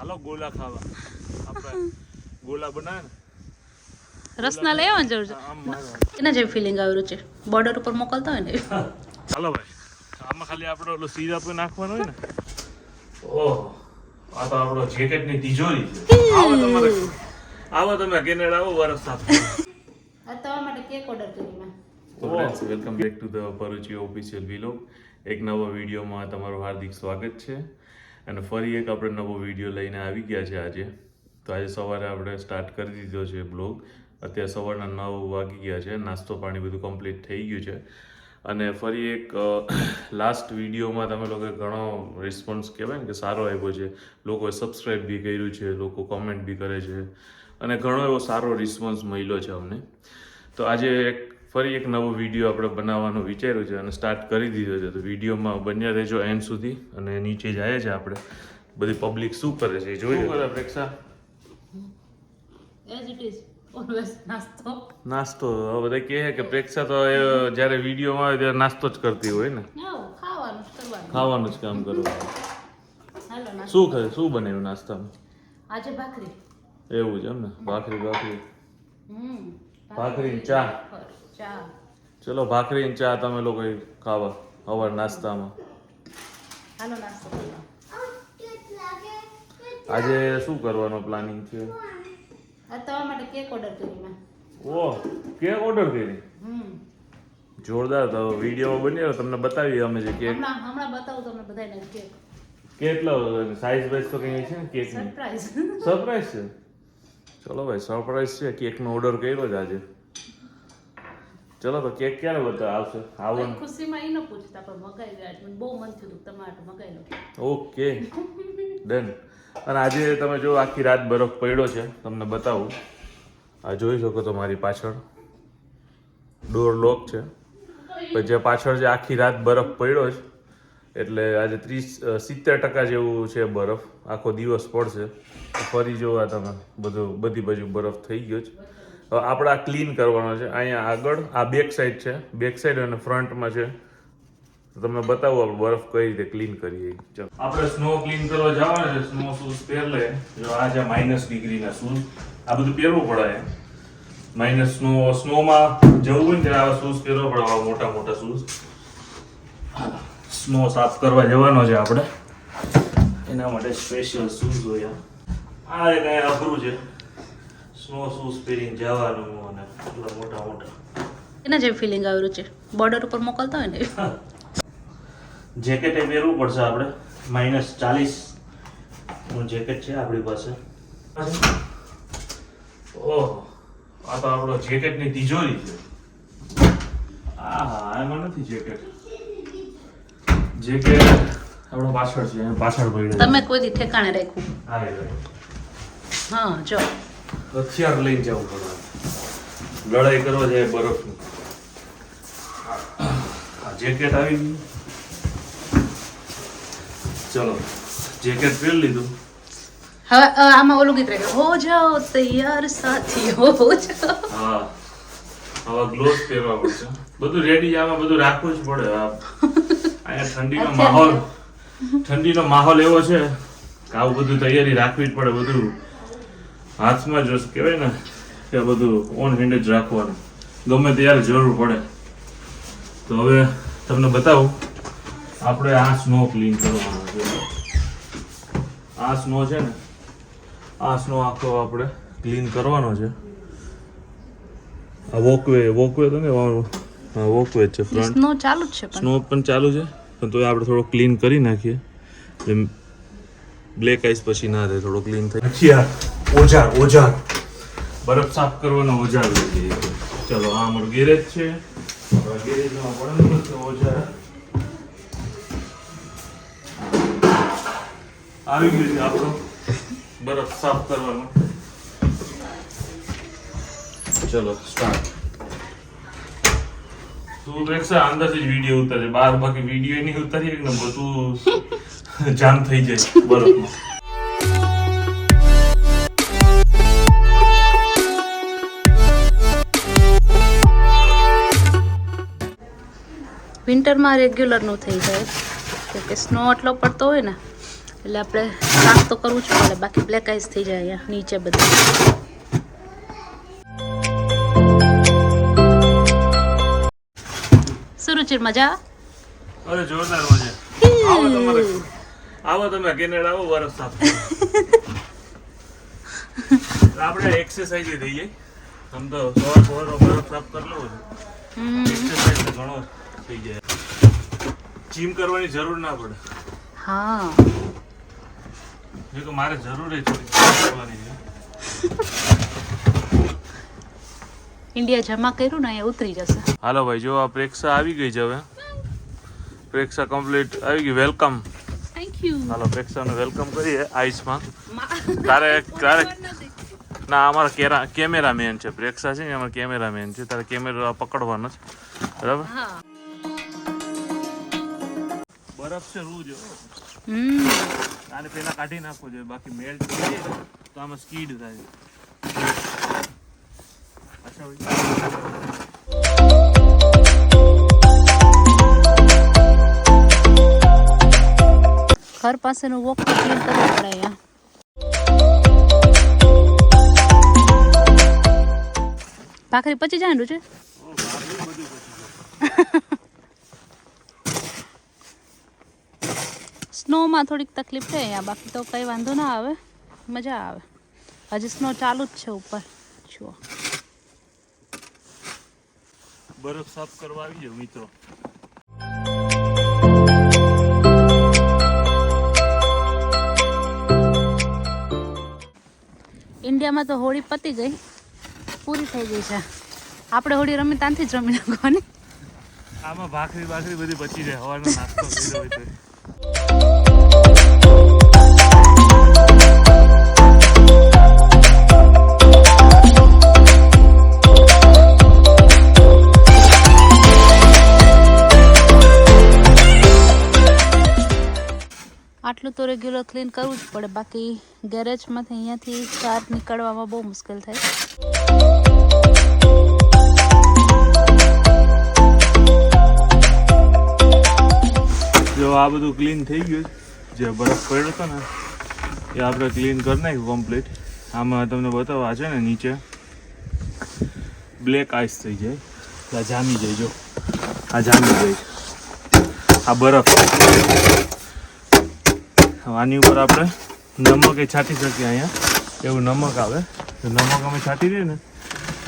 હાલો ગોલા ખાવા. આપણે ગોલા બનાવે ને રસના લઈ આવવાની જરૂર છે. આમ મારો. એના જેવી ફિલિંગ આવી રહ્યું છે બોર્ડર ઉપર મોકલતા હોય ને હાલો ભાઈ આમાં ખાલી આપણે ઓલો સિરપ નાખવાનું હોય ને. ઓહ આ તો આપણો જેકેટની તિજોરી છે. આવો તમે કેનેડા આવો વરસ સાથે. આ તમારા માટે કેક ઓર્ડર કરી મેં. તો friends welcome back to the Paruchi official vlog. એક નવા વિડીયોમાં તમારું હાર્દિક સ્વાગત છે અને ફરી એક આપણે નવો વિડીયો લઈને આવી ગયા છે આજે. તો આજે સવારે આપણે સ્ટાર્ટ કરી દીધો છે બ્લોગ. અત્યારે સવારના 9 વાગી ગયા છે, નાસ્તો પાણી બધું કમ્પ્લીટ થઈ ગયું છે અને ફરી એક લાસ્ટ વિડીયોમાં તમે લોકોએ ઘણો રિસ્પોન્સ કહેવાય ને કે સારો આવ્યો છે. લોકોએ સબસ્ક્રાઈબ બી કર્યું છે, લોકો કોમેન્ટ બી કરે છે અને ઘણો એવો સારો રિસ્પોન્સ મળ્યો છે અમને. તો આજે ફરી એક નવો વિડીયો આપણે બનાવવાનું વિચાર્યું છે અને સ્ટાર્ટ કરી દીધો છે. તો વિડીયોમાં બન્યા રહેજો એન્ડ સુધી અને નીચે જાય છે આપણે બધી પબ્લિક શું કરે છે એ જોયું. કરે પ્રેક્ષા એઝ ઇટ ઇઝ ઓલવેઝ નાસ્તો. નાસ્તો હવે બધા કહે કે પ્રેક્ષા તો જ્યારે વિડીયોમાં આવે ત્યારે નાસ્તો જ કરતી હોય ને, ખાવાનું જ કરવાનું. ખાવાનું જ કામ કરવું. હાલો નાસ્તો. શું કરે, શું બનાવ્યું નાસ્તામાં? આજે ભાખરી. એવું છે એમ ને, ભાખરી ભાખરી હમ ભાખરી ને ચા. ચા. ચલો ભાખરી ને ચા તમે લોકો ખાવા સવાર નાસ્તામાં. હાલો નાસ્તો કરવા. આજે શું કરવાનો પ્લાનિંગ છે? આ તમારા માટે કેક ઓર્ડર કરી મેં. ઓહ કેક ઓર્ડર કરી, હમ જોરદાર. તો વિડીયોમાં બન્યો તમને બતાવીએ અમે જે કેક. હમણાં બતાવું તમને બધાને કેક. કેટલો સાઈઝ વાઈઝ તો કઈ છે ને કેકની? સરપ્રાઈઝ. સરપ્રાઈઝ છે. ચલો ભાઈ સરપ્રાઈઝ છે, કેકનો ઓર્ડર કર્યો છે આજે. ચલો તો કેક ક્યારે બતા આવશે? આવવાનું ખુશીમાં ઈ ન પૂછતા પણ મગાઈ ગયા મને બહુ મન થયું હતું તમારે મગાઈ લો. Okay done. અને આજે તમે જો આખી રાત બરફ પડ્યો છે, તમને બતાવું. આ જોઈ શકો તો મારી પાછળ ડોર લોક છે, પણ જે પાછળ જે આખી રાત બરફ પડ્યો છે એટલે આજે 70% જેવું છે બરફ. આખો દિવસ પડશે. ફરી જોવા તમે બધી બાજુ બરફ થઈ ગયો છે. હવે આપણે આ ક્લીન કરવાનો છે. અહીંયા આગળ આ બેક સાઈડ છે, બેક સાઈડ અને ફ્રન્ટમાં છે. તમને બતાવું આપણે બરફ કઈ રીતે ક્લીન કરીએ. ચાલો આપણે સ્નો ક્લીન કરવા જવાના છે. સ્નો શૂઝ પહેર લે. જો આ છે -ડિગ્રીના શૂઝ. આ બધું પહેરવું પડે. સ્નોમાં જવું હોય ને ત્યારે આવા શૂઝ પહેરવા પડે, આવા મોટા મોટા શૂઝ. સ્નો સાફ કરવા જવાનો છે આપણે, એના માટે સ્પેશિયલ શૂઝ હોય. આ એક અહીંયા અઘરું છે, સ્નો શૂઝ પહેરીને જવાનું અને એટલા મોટા મોટા. એના જેવી ફિલિંગ આવી રહ્યું છે બોર્ડર ઉપર મોકલતા હોય ને. જેકેટ એ પહેરવું પડશે આપણે. -40 નું જેકેટ છે આપણી પાસે. ઓહ આ તો આપણો જેકેટની તિજોરી છે. હા એમાં નથી જેકેટ. જેકેટ આપણો પાછળ છે, પાછળ પડ્યો. તમે કોઈ દી ઠેકાણે રાખ્યું? હા એ હા જો હથિયાર લઈને જવું પડે, લડાઈ કરવા જાય બરફની. આ જેકેટ આવી ગયું. ચલો જેકેટ પહેરી લીધું. હવે આમાં ઓલું ગીત રાખ્યું, હો જાઓ તૈયાર સાથી હો જાઓ. હા હવે ગ્લોવ્સ પહેરવા પડશે. બધું રેડી, આમાં બધું રાખવું જ પડે. અહીંયા ઠંડીનો માહોલ એવો છે કે આવું બધું તૈયારી રાખવી જ પડે. બધું હાથમાં જ કહેવાય ને કે બધું ઓન હેન્ડ જ રાખવાનું, ગમે ત્યારે જરૂર પડે. તો હવે તમને બતાવું, આપણે આ સ્નો ક્લીન કરવાનો છે. આ સ્નો છે ને, આ સ્નો આખો આપણે ક્લીન કરવાનો છે. આ વોકવે તો ને, હા વોકવે જ છે. ફ્રન્ટ સ્નો ચાલુ જ છે પણ સ્નો પણ ચાલુ છે, પણ તોય આપણે થોડો ક્લીન કરી નાખીએ. એમ બ્લેક આઈસ પછી ના થાય, થોડો ક્લીન થાય. હથિયાર, ઓજાર બરફ સાફ કરવાનો ઓજાર લઈ જઈએ. ચલો આ અમારું ગેરેજ છે. ગેરેજમાં પડેલું છે ઓજાર. આવી ગયું છે આપણો બરફ સાફ કરવાનો. ચલો સ્ટાર્ટ. તું પ્રેક્ષા અંદરથી જ વિડીયો ઉતારે, બહાર બાકી વિડીયો નહીં ઉતારીએ ને બધું જામ થઈ જાય બરફમાં. વિન્ટરમાં રેગ્યુલર નું થઈ જાય કે સ્નો એટલો પડતો હોય ને એટલે આપણે સાફ તો કરવું જ પડે, બાકી બ્લેક આઈસ થઈ જાય અહીંયા નીચે બધું. સુરુચિર મજા? અરે જોરદાર મજા. આવો તમે કેનેડા આવો બરફ સાફ કરો. આપણે એક્સરસાઇઝ થઈ જાય. આમ તો સવાર બરફ સાફ કરી લો એક્સરસાઇઝ તો ઘણો થઈ જાય. જીમ કરવાની જરૂર ના પડે. હા જો કે મારે જરૂર જ કરવાની છે. ઇન્ડિયા જમા કર્યું ને અહીંયા ઉતરી જશે. હાલો ભાઈ, જો આ પ્રેક્ષા આવી ગઈ છે. હવે પ્રેક્ષા કમ્પ્લીટ આવી ગઈ. વેલકમ. Thank you. હાલો પ્રેક્ષાને વેલકમ કરીએ આઈસમાં. તારે ના, અમારા કેમેરામેન છે. પ્રેક્ષા છે ને અમારા કેમેરામેન છે. તારે કેમેરા પકડવાનો છે, બરાબર? હા. બરફ છે રૂ જો. આને પેલા કાઢી નાખવો જોઈએ, બાકી મેલ્ટ થઈ જાય તો આમાં સ્કીડ થાય. અચ્છા ભાઈ, ઘર પાસેનું વોક ક્લીન કરવું પડે અહીંયા. ભાખરી પચી જાય છે. સ્નોમાં થોડીક તકલીફ છે અહીંયા, બાકી તો કંઈ વાંધો ના આવે, મજા આવે. હજી સ્નો ચાલુ જ છે ઉપર. જુઓ, બરફ સાફ કરવા આવી જાવ મિત્રો. ઇન્ડિયામાં તો હોળી પતી ગઈ, પૂરી થઈ ગઈ છે. આપણે હોળી રમી ત્યાંથી જ રમી નાખવાની. આમાં ભાખરી બધી બચી જાય. હવાનો નાસ્તો કર્યો હોય તો. આટલું તો રેગ્યુલર ક્લીન કરવું જ પડે, બાકી ગેરેજમાંથી અહીંયાથી કાર નીકળવામાં બહુ મુશ્કેલ થાય. જો આ બધું ક્લીન થઈ ગયું. જે બરફ પડ્યો હતો ને એ આપણે ક્લીન કરી નાખ્યું કમ્પ્લીટ. આમાં તમને બતાવવા છે ને, નીચે બ્લેક આઈસ થઈ જાય. આ જામી જાય. જો આ જામી જાય. આ બરફ. આની ઉપર આપણે નમક એ છાંટી શકીએ. અહીંયા એવું નમક આવે. તો નમક અમે છાંટી દઈએ ને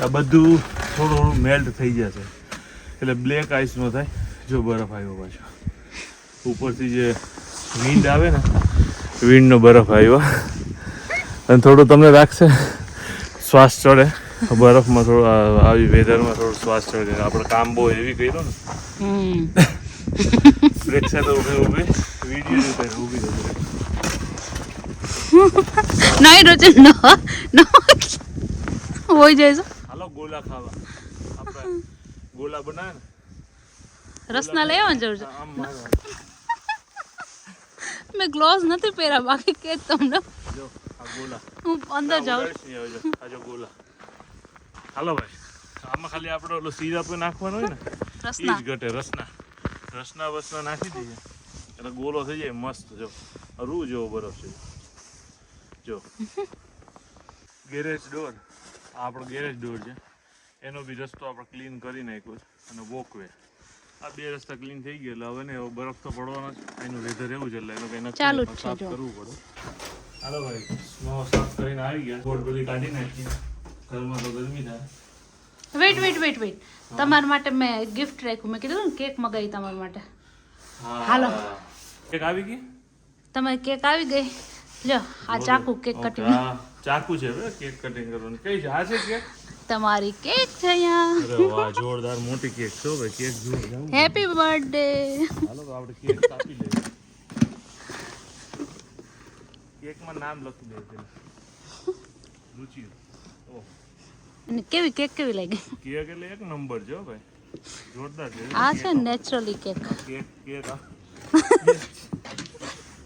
આ બધું થોડું મેલ્ટ થઈ જશે, એટલે બ્લેક આઈસ ન થાય. જો બરફ આવ્યો પાછો ઉપરથી, જે વિન્ડ આવે ને, વિન્ડનો બરફ આવ્યો. અને થોડું તમને રાખશે શ્વાસ ચડે બરફમાં. થોડું આવી વેધરમાં થોડું શ્વાસ ચડે. આપણે કામ બહુ એવી કર્યું ને, પ્રેક્ષા તો ઉભી વિડીયો જોતા ઊભી થશે. નહીં રોજે નો હોય જાય છે. હાલો ગોલા ખાવા. આપણે ગોલા બનાવે ને, રસના લેવાની જરૂર છે. આમ મારો મેં ગ્લોવ્સ નથી પહેર્યા, બાકી કે તમને જો આ ગોલા હું અંદર જાઉં. આ જો ગોલા. હાલો ભાઈ, આમાં ખાલી આપણે ઓલો સિરપ નાખવાનો હોય ને, એ રસના જ ઘટે. રસના બસના નાખી દઈએ એટલે ગોલો થઈ જાય મસ્ત. જો રૂ જેવો બરફ છે. જો ગેરેજ ડોર, આ આપણો ગેરેજ ડોર છે. એનો બી રસ્તો આપણે ક્લીન કરી નાખ્યો છે. અને વોકવે, આ બે રસ્તા ક્લીન થઈ ગયા. એટલે હવે ને એવો બરફ તો પડવાનો જ. એનું વેધર એવું છે એટલે એનું કંઈ ચાલુ જ નથી, છે. સાફ જો કરવું પડે. હાલો ભાઈ, સ્નો સાફ કરીને આવી ગયા. બોટ બધી કાઢી નાખી. ઘરમાં તો ગરમી થાય. વેઇટ તમારા માટે મેં ગિફ્ટ રાખ્યું. મેં કીધું ને કેક મગાવી તમારા માટે. હાલો. કેક આવી ગઈ? તમારી કેક આવી ગઈ. લ્યો આ ચાકુ કેક કટિંગ. હા, ચાકુ છે હવે કેક કટિંગ કરવાનું. કઈ છે આ? છે કેક? તમારી કેક છે અહીંયા. અરે વાહ, જોરદાર મોટી કેક છે ભાઈ. કેક જોઈ જાવ. Happy birthday. હાલો તો આપણે કેક કાપી લઈએ. કેકમાં નામ લખી દે પેલા. રુચિ. ઓહ, અને કેવી કેક કેવી લાગી? કેક એટલે એક નંબર છે હો ભાઈ. જોરદાર છે. આ છે નેચરલી કેક. કેક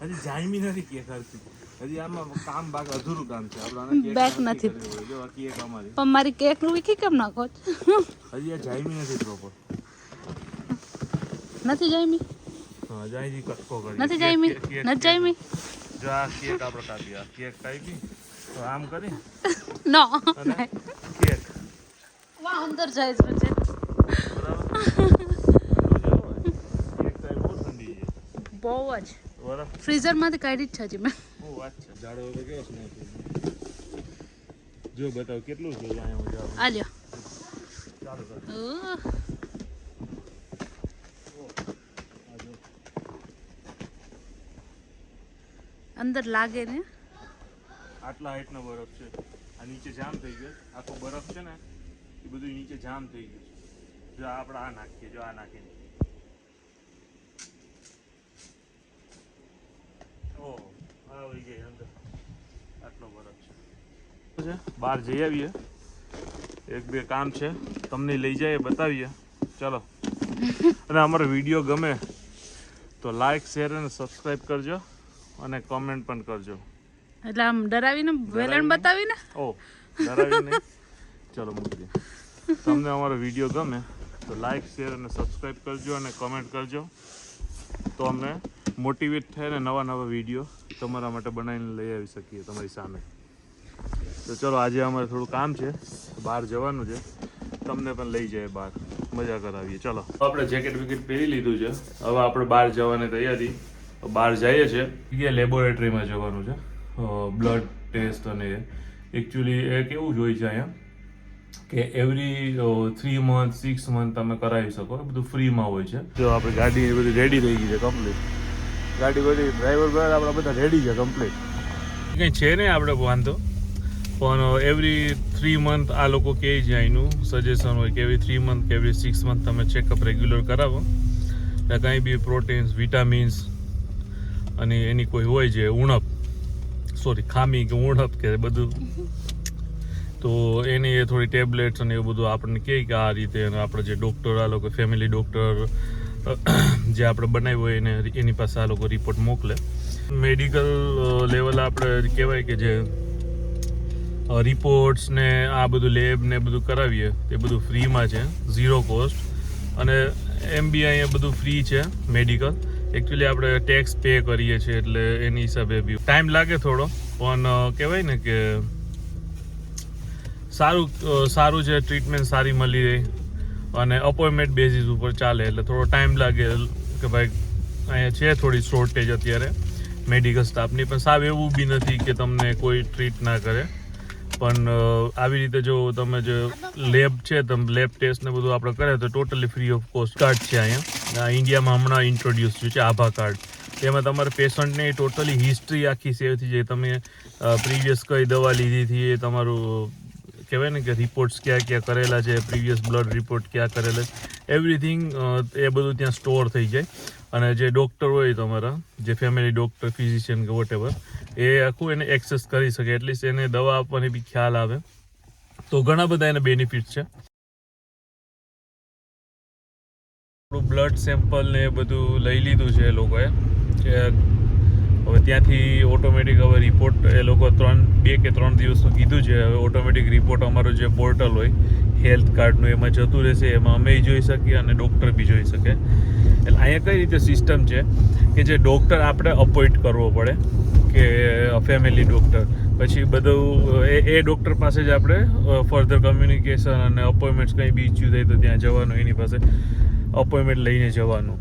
હજી જામી નથી કેક હરખી. હજી આમાં કામ બાકી અધૂરું કામ છે. આપણે આને કેક બેક નથી. જો આ કેક અમારી. પણ મારી કેક નું વીખી કેમ નાખો છો? હજી આ જામી નથી પ્રોપર. નથી જામી? હા, જાયજી કટકો કરી. નથી જામી? નથી જામી? જો આ કેક આપણે કાપી, આ કેક કાપી તો આમ કરી નો અને કેક વાહ અંદર જાય છે બરાબર. કેક તો બહુ ઠંડી છે બહુ જ બરાબર. ફ્રીઝર માંથી કાઢી જ છે હજી મેં. બહુ વાત છે. જાડો તો કેવો સ્નો છે જો બતાવ કેટલું છે અહીંયા મજા આવે. આ લ્યો. ચાલો ચાલો. ઓહ, અંદર લાગે ને. આટલા હાઈટનો બરફ છે. આ નીચે જામ થઈ ગયો આખો બરફ છે ને એ બધું નીચે જામ થઈ ગયું છે. જો આપણે આ નાખીએ, જો આ નાખીને ઓહ આવી ગઈ અંદર. આટલો બરફ છે. બહાર જઈ આવીએ, એક બે કામ છે તમને લઈ જઈએ, બતાવીએ. ચલો. અને અમારો વિડીયો ગમે તો લાઈક, શેર અને સબસ્ક્રાઈબ કરજો અને કોમેન્ટ પણ કરજો. એટલે આમ ડરાવીને વેલણ બતાવીને. ઓ ડરાવી નહીં. ચલો મૂકી દે. તમને અમારો વિડીયો ગમે તો લાઈક, શેર અને સબસ્ક્રાઈબ કરજો અને કોમેન્ટ કરજો, તો અમે મોટિવેટ થઈને નવા નવા વિડીયો તમારા માટે બનાવીને લઈ આવી શકીએ તમારી સામે. તો ચલો, આજે અમારે થોડું કામ છે, બહાર જવાનું છે, તમને પણ લઈ જાય બહાર, મજા કરાવીએ. ચલો, આપણે જેકેટ વિકેટ પહેરી લીધું છે, હવે આપણે બહાર જવાની તૈયારી. બહાર જઈએ છીએ, જગ્યાએ લેબોરેટરીમાં જવાનું છે, બ્લડ ટેસ્ટ. અને એકચ્યુઅલી એ કેવું જ હોય છે અહીંયા કે એવરી 3 મંથ 6 મંથ તમે કરાવી શકો, એ બધું ફ્રીમાં હોય છે. જો આપણી ગાડી એ બધી રેડી થઈ ગઈ છે કમ્પ્લીટ. ગાડી બધી ડ્રાઈવર બરાબર આપણા બધા રેડી છે કમ્પ્લીટ. કંઈ છે નહીં આપણે વાંધો, પણ એવરી 3 મંથ આ લોકો કહે છે, અહીંનું સજેશન હોય કે એવરી 3 મંથ કે એવરી 6 મંથ તમે ચેકઅપ રેગ્યુલર કરાવો. કાંઈ બી પ્રોટીન્સ, વિટામિન્સ અને એની કોઈ હોય છે ઉણપ, ખામી કે ઉણપ કે બધું, તો એની એ થોડી ટેબ્લેટ્સ અને એવું બધું આપણને કહે કે આ રીતે. અને આપણે જે ડૉક્ટર, આ લોકો ફેમિલી ડૉક્ટર જે આપણે બનાવ્યું હોય એને એની પાસે આ લોકો રિપોર્ટ મોકલે. મેડિકલ લેવલ આપણે કહેવાય કે જે રિપોર્ટ્સ ને આ બધું લેબ ને બધું કરાવીએ એ બધું ફ્રીમાં છે, 0 કોસ્ટ. અને એમ બી અહીંયા બધું ફ્રી છે મેડિકલ. એકચ્યુઅલી આપણે ટેક્સ પે કરીએ છીએ એટલે એની હિસાબે બી ટાઈમ લાગે થોડો, પણ કહેવાય ને કે સારું છે, ટ્રીટમેન્ટ સારી મળી રહી અને અપોઇન્ટમેન્ટ બેઝિસ ઉપર ચાલે એટલે થોડો ટાઈમ લાગે કે ભાઈ અહીંયા છે થોડી શોર્ટેજ અત્યારે મેડિકલ સ્ટાફની. પણ સાવ એવું બી નથી કે તમને કોઈ ટ્રીટ ના કરે, પણ આવી રીતે જો તમે જે લેબ છે, તમે લેબ ટેસ્ટ ને બધું આપણે કરે તો totally free of cost. Card છે અહીંયા ઇન્ડિયામાં હમણાં ઇન્ટ્રોડ્યુસ થયું છે, આભા કાર્ડ. તેમાં તમારે પેશન્ટને ટોટલી હિસ્ટ્રી આખી સેવ થઈ જાય. તમે પ્રીવિયસ કઈ દવા લીધી હતી, એ તમારું કહેવાય ને કે રિપોર્ટ્સ ક્યાં ક્યાં કરેલા છે, પ્રીવિયસ બ્લડ રિપોર્ટ ક્યાં કરેલા છે, એવરીથિંગ એ બધું ત્યાં સ્ટોર થઈ જાય. અને જે ડૉક્ટર હોય તમારા, જે ફેમિલી ડૉક્ટર, ફિઝિશિયન કે વોટેવર, એ આખું એને એક્સેસ કરી શકે, એટલીસ્ટ એને દવા આપવાની બી ખ્યાલ આવે. તો ઘણા બધા એને બેનિફિટ છે. બ્લડ સેમ્પલ ને એ બધું લઈ લીધું છે એ લોકોએ, કે હવે ત્યાંથી ઓટોમેટિક હવે રિપોર્ટ એ લોકો 2 કે 3 દિવસનું કીધું છે. હવે ઓટોમેટિક રિપોર્ટ અમારો જે પોર્ટલ હોય હેલ્થ કાર્ડનું એમાં જતું રહેશે, એમાં અમે જોઈ શકીએ અને ડૉક્ટર બી જોઈ શકે. એટલે અહીંયા કઈ રીતે સિસ્ટમ છે કે જે ડૉક્ટર આપણે અપોઇન્ટ કરવો પડે કે ફેમિલી ડૉક્ટર, પછી બધું એ ડૉક્ટર પાસે જ આપણે ફર્ધર કમ્યુનિકેશન અને અપોઇન્ટમેન્ટ્સ કંઈ બી ઇચ્યુ થાય તો ત્યાં જવાનું, એની પાસે અપોઇન્ટમેન્ટ લઈને જવાનું,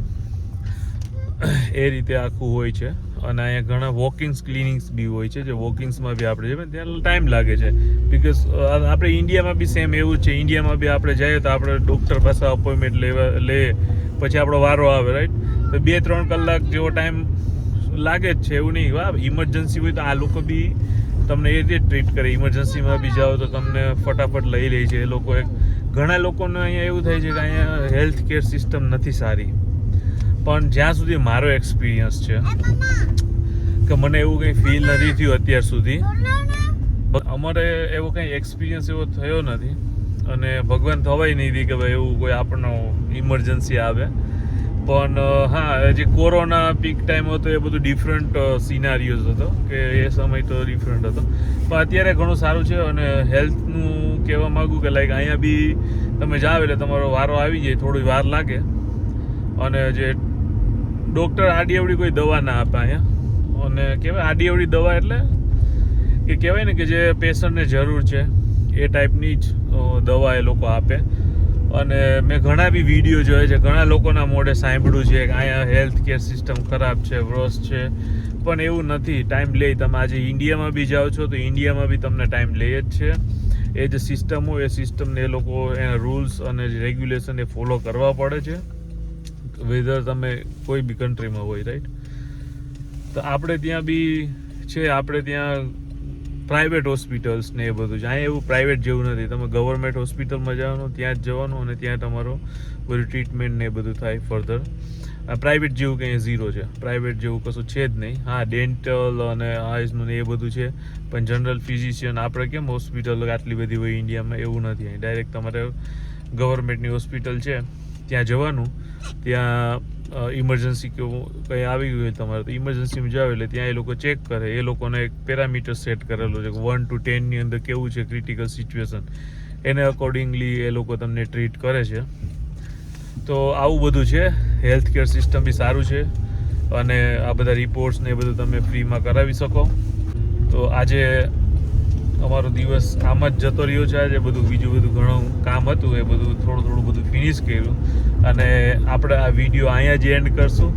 એ રીતે આખું હોય છે. અને અહીંયા ઘણા વોકિંગ્સ ક્લિનિક્સ બી હોય છે, જે વોકિંગ્સમાં બી આપણે જઈએ ત્યાં ટાઈમ લાગે છે. બિકોઝ આપણે ઇન્ડિયામાં બી સેમ એવું જ છે. ઇન્ડિયામાં બી આપણે જઈએ તો આપણે ડૉક્ટર પાસે અપોઇન્ટમેન્ટ લે પછી આપણો વારો આવે, રાઈટ? તો 2-3 કલાક જેવો ટાઈમ લાગે જ છે. એવું નહીં, ઇમરજન્સી હોય તો આ લોકો બી તમને એ રીતે ટ્રીટ કરે. ઇમરજન્સીમાં બી જાઓ તો તમને ફટાફટ લઈ લે છે એ લોકો. ઘણા લોકોને અહીંયા એવું થાય છે કે અહીંયા હેલ્થ કેર સિસ્ટમ નથી સારી, પણ જ્યાં સુધી મારો એક્સપિરિયન્સ છે કે મને એવું કંઈ ફીલ નથી થયું અત્યાર સુધી. અમારે એવો કંઈ એક્સપિરિયન્સ એવો થયો નથી અને ભગવાન થવાય નહીં દી કે ભાઈ એવું કોઈ આપણનો ઇમરજન્સી આવે. પણ હા, જે કોરોના પીક ટાઈમ હતો એ બધું ડિફરન્ટ સિનારીઓઝ હતો કે એ સમય તો ડિફરન્ટ હતો. પણ અત્યારે ઘણું સારું છે. અને હેલ્થનું કહેવા માગું કે લાઈક અહીંયા બી તમે જાઓ એટલે તમારો વારો આવી જાય, થોડી વાર લાગે. અને જે ડૉક્ટર આડી અવડી કોઈ દવા ના આપે અહીંયા, અને કહેવાય આડી અવડી દવા એટલે કે કહેવાય ને કે જે પેશન્ટને જરૂર છે એ ટાઈપની જ દવા એ લોકો આપે. અને મેં ઘણા બી વિડીયો જોયા છે, ઘણા લોકોના મોઢે સાંભળ્યું છે કે અહીંયા હેલ્થ કેર સિસ્ટમ ખરાબ છે, વર્સ છે, પણ એવું નથી. ટાઈમ લે. તમે આજે ઇન્ડિયામાં બી જાઓ છો તો ઇન્ડિયામાં બી તમને ટાઈમ લે જ છે. એ જે સિસ્ટમ હોય એ સિસ્ટમને એ લોકો એના રૂલ્સ અને રેગ્યુલેશન એ ફોલો કરવા પડે છે, વેધર તમે કોઈ બી કન્ટ્રીમાં હોય, રાઈટ. તો આપણે ત્યાં બી છે, આપણે ત્યાં પ્રાઇવેટ હોસ્પિટલ્સ ને એ બધું છે. અહીંયા એવું પ્રાઇવેટ જેવું નથી. તમે ગવર્મેન્ટ હોસ્પિટલમાં જવાનું, ત્યાં જ જવાનું અને ત્યાં તમારું બધું ટ્રીટમેન્ટ ને એ બધું થાય ફર્ધર. પ્રાઇવેટ જેવું કંઈ ઝીરો છે, પ્રાઇવેટ જેવું કશું છે જ નહીં. હા, ડેન્ટલ અને આઈસનું ને એ બધું છે, પણ જનરલ ફિઝિશિયન આપણે કેમ હોસ્પિટલ આટલી બધી હોય ઇન્ડિયામાં, એવું નથી. અહીં ડાયરેક્ટ તમારે ગવર્મેન્ટની હોસ્પિટલ છે ત્યાં જવાનું. ત્યાં ઇમરજન્સી કે કંઈ આવી ગયું હોય તમારે તો ઇમરજન્સીમાં જાઓ એટલે ત્યાં એ લોકો ચેક કરે. એ લોકોને એક પેરામીટર સેટ કરેલું છે કે 1 to 10 ની અંદર કેવું છે ક્રિટિકલ સિચ્યુએશન, એને અકોર્ડિંગલી એ લોકો તમને ટ્રીટ કરે છે. તો આવું બધું છે. હેલ્થ કેર સિસ્ટમ બી સારું છે અને આ બધા રિપોર્ટ્સ ને એ બધું તમે ફ્રીમાં કરાવી શકો. તો આજે અમારો દિવસ આમ જ જતો રહ્યો છે. આજે બધું બીજું બધું ઘણું કામ હતું એ બધું થોડું બધું ફિનિશ કર્યું અને આપણે આ વિડીયો અહીંયા જ એન્ડ કરશું.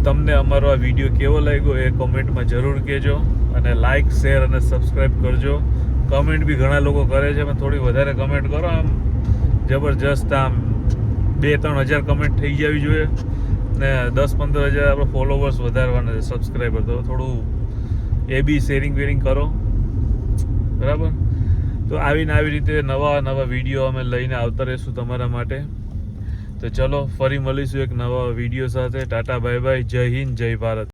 તમને અમારો આ વિડીયો કેવો લાગ્યો એ કોમેન્ટમાં જરૂર કહેજો અને લાઇક, શેર અને સબસ્ક્રાઈબ કરજો. કમેન્ટ બી ઘણા લોકો કરે છે, પણ થોડી વધારે કમેન્ટ કરો. આમ જબરજસ્ત આમ 2-3 હજાર કમેન્ટ થઈ જવી જોઈએ ને 10-15 હજાર આપણે ફોલોવર્સ વધારવાના છે, સબસ્ક્રાઈબર. તો થોડું એ બી શેરિંગ વેરિંગ કરો, બરાબર. તો આવી રીતે નવા વિડીયો અમે લઈને આવતા રહીશું તમારા માટે. તો ચલો ફરી મળીશું એક નવા વિડીયો સાથે. ટાટા બાય બાય, જય હિન્દ, જય ભારત.